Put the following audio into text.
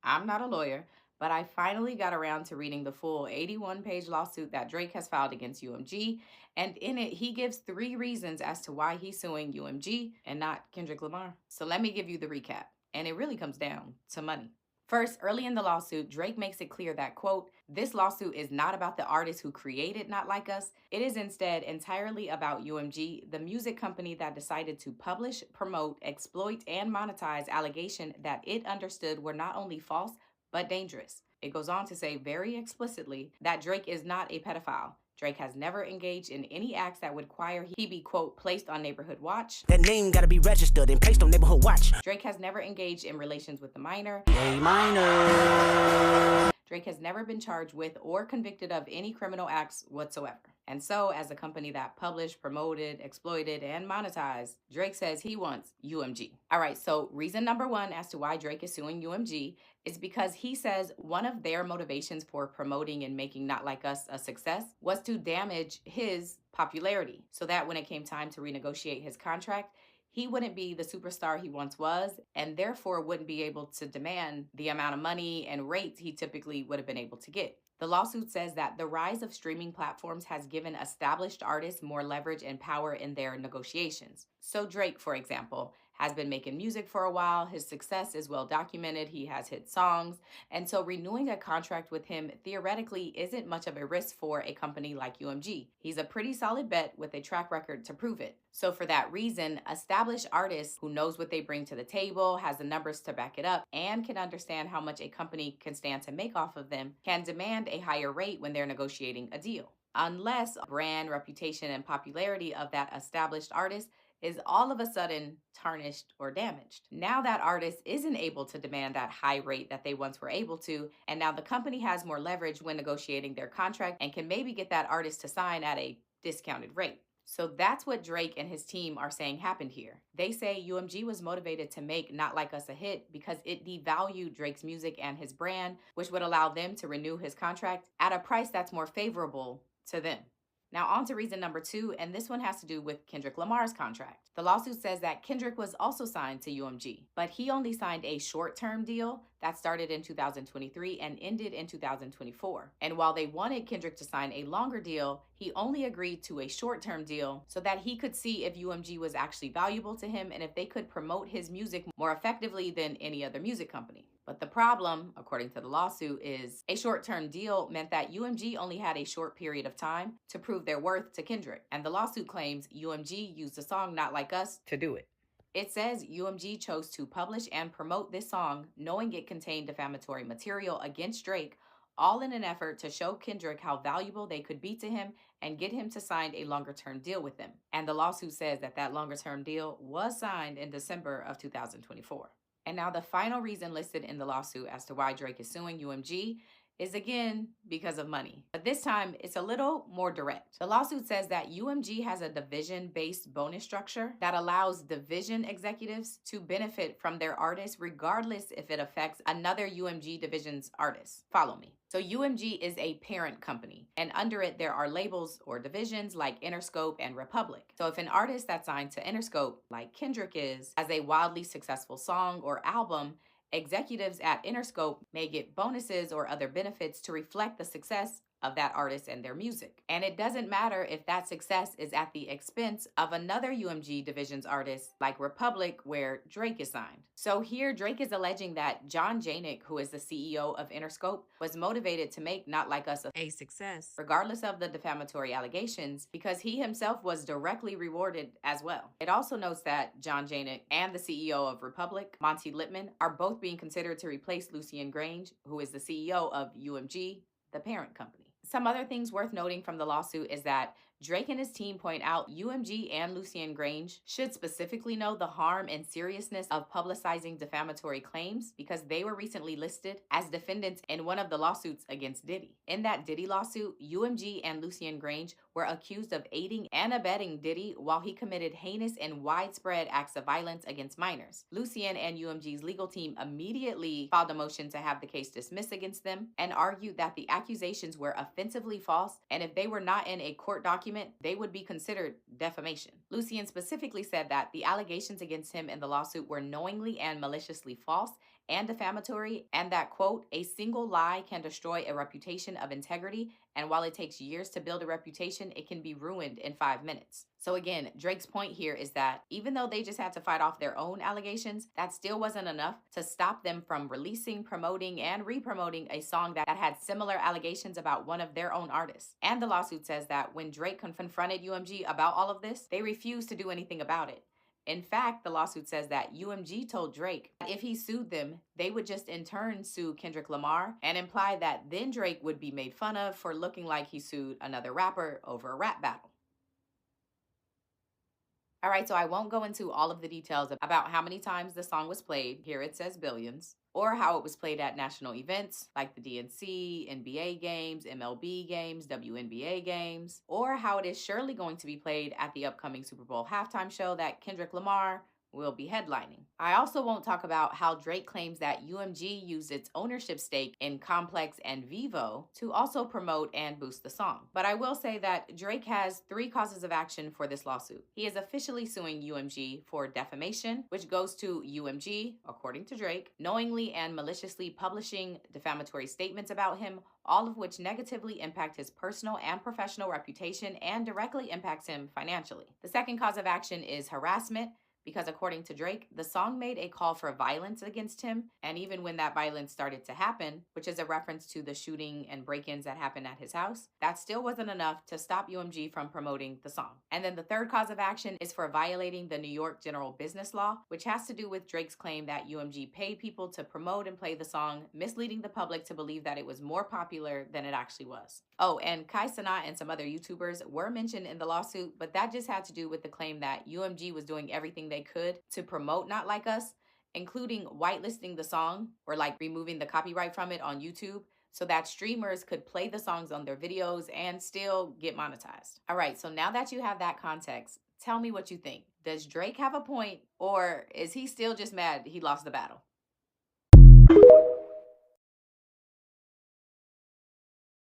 I'm not a lawyer, but I finally got around to reading the full 81-page lawsuit that Drake has filed against UMG. And in it, he gives 3 reasons as to why he's suing UMG and not Kendrick Lamar. So let me give you the recap. And it really comes down to money. First, early in the lawsuit, Drake makes it clear that, quote, this lawsuit is not about the artist who created Not Like Us. It is instead entirely about UMG, the music company that decided to publish, promote, exploit, and monetize allegations that it understood were not only false, but dangerous. It goes on to say very explicitly that Drake is not a pedophile. Drake has never engaged in any acts that would require he be, quote, placed on neighborhood watch. That name gotta be registered and placed on neighborhood watch. Drake has never engaged in relations with a minor. A minor. Drake has never been charged with or convicted of any criminal acts whatsoever. And so, as a company that published, promoted, exploited, and monetized, Drake says he wants UMG. All right, so reason number 1 as to why Drake is suing UMG is because he says one of their motivations for promoting and making Not Like Us a success was to damage his popularity, so that when it came time to renegotiate his contract, he wouldn't be the superstar he once was, and therefore wouldn't be able to demand the amount of money and rates he typically would have been able to get. The lawsuit says that the rise of streaming platforms has given established artists more leverage and power in their negotiations. So Drake, for example, has been making music for a while. His success is well documented. He has hit songs. And so renewing a contract with him theoretically isn't much of a risk for a company like UMG. He's a pretty solid bet with a track record to prove it. So for that reason, established artists who knows what they bring to the table, has the numbers to back it up, and can understand how much a company can stand to make off of them, can demand a higher rate when they're negotiating a deal. Unless brand, reputation, and popularity of that established artist is all of a sudden tarnished or damaged. Now that artist isn't able to demand that high rate that they once were able to, and now the company has more leverage when negotiating their contract and can maybe get that artist to sign at a discounted rate. So that's what Drake and his team are saying happened here. They say UMG was motivated to make Not Like Us a hit because it devalued Drake's music and his brand, which would allow them to renew his contract at a price that's more favorable to them. Now on to reason number 2, and this one has to do with Kendrick Lamar's contract. The lawsuit says that Kendrick was also signed to UMG, but he only signed a short-term deal that started in 2023 and ended in 2024. And while they wanted Kendrick to sign a longer deal, he only agreed to a short-term deal so that he could see if UMG was actually valuable to him and if they could promote his music more effectively than any other music company. But the problem, according to the lawsuit, is a short-term deal meant that UMG only had a short period of time to prove their worth to Kendrick. And the lawsuit claims UMG used the song Not Like Us to do it. It says UMG chose to publish and promote this song knowing it contained defamatory material against Drake, all in an effort to show Kendrick how valuable they could be to him and get him to sign a longer-term deal with them. And the lawsuit says that that longer-term deal was signed in December of 2024. And now the final reason listed in the lawsuit as to why Drake is suing UMG is again because of money. But this time it's a little more direct. The lawsuit says that UMG has a division-based bonus structure that allows division executives to benefit from their artists regardless if it affects another UMG division's artist. Follow me. So UMG is a parent company, and under it there are labels or divisions like Interscope and Republic. So if an artist that's signed to Interscope, like Kendrick is, has a wildly successful song or album, executives at Interscope may get bonuses or other benefits to reflect the success of that artist and their music. And it doesn't matter if that success is at the expense of another UMG division's artist like Republic, where Drake is signed. So here Drake is alleging that John Janik, who is the CEO of Interscope, was motivated to make Not Like Us a success, regardless of the defamatory allegations, because he himself was directly rewarded as well. It also notes that John Janik and the CEO of Republic, Monty Littman, are both being considered to replace Lucien Grange, who is the CEO of UMG, the parent company. Some other things worth noting from the lawsuit is that Drake and his team point out UMG and Lucien Grange should specifically know the harm and seriousness of publicizing defamatory claims because they were recently listed as defendants in one of the lawsuits against Diddy. In that Diddy lawsuit, UMG and Lucien Grange were accused of aiding and abetting Diddy while he committed heinous and widespread acts of violence against minors. Lucien and UMG's legal team immediately filed a motion to have the case dismissed against them and argued that the accusations were offensively false, and if they were not in a court document, they would be considered defamation. Lucien specifically said that the allegations against him in the lawsuit were knowingly and maliciously false and defamatory, and that, quote, a single lie can destroy a reputation of integrity, and while it takes years to build a reputation, it can be ruined in 5 minutes. So again, Drake's point here is that even though they just had to fight off their own allegations, that still wasn't enough to stop them from releasing, promoting, and re-promoting a song that had similar allegations about one of their own artists. And the lawsuit says that when Drake confronted UMG about all of this, they refused to do anything about it. In fact, the lawsuit says that UMG told Drake that if he sued them, they would just in turn sue Kendrick Lamar, and imply that then Drake would be made fun of for looking like he sued another rapper over a rap battle. All right, so I won't go into all of the details about how many times the song was played, here it says billions, or how it was played at national events like the DNC, NBA games, MLB games, WNBA games, or how it is surely going to be played at the upcoming Super Bowl halftime show that Kendrick Lamar will be headlining. I also won't talk about how Drake claims that UMG used its ownership stake in Complex and Vivo to also promote and boost the song. But I will say that Drake has 3 causes of action for this lawsuit. He is officially suing UMG for defamation, which goes to UMG, according to Drake, knowingly and maliciously publishing defamatory statements about him, all of which negatively impact his personal and professional reputation and directly impacts him financially. The second cause of action is harassment, because according to Drake, the song made a call for violence against him, and even when that violence started to happen, which is a reference to the shooting and break-ins that happened at his house, that still wasn't enough to stop UMG from promoting the song. And then the third cause of action is for violating the New York General Business Law, which has to do with Drake's claim that UMG paid people to promote and play the song, misleading the public to believe that it was more popular than it actually was. Oh, and Kai Cenat and some other YouTubers were mentioned in the lawsuit, but that just had to do with the claim that UMG was doing everything they could to promote Not Like Us, including whitelisting the song or like removing the copyright from it on YouTube so that streamers could play the songs on their videos and still get monetized. All right, so now that you have that context, tell me what you think. Does Drake have a point, or is he still just mad he lost the battle?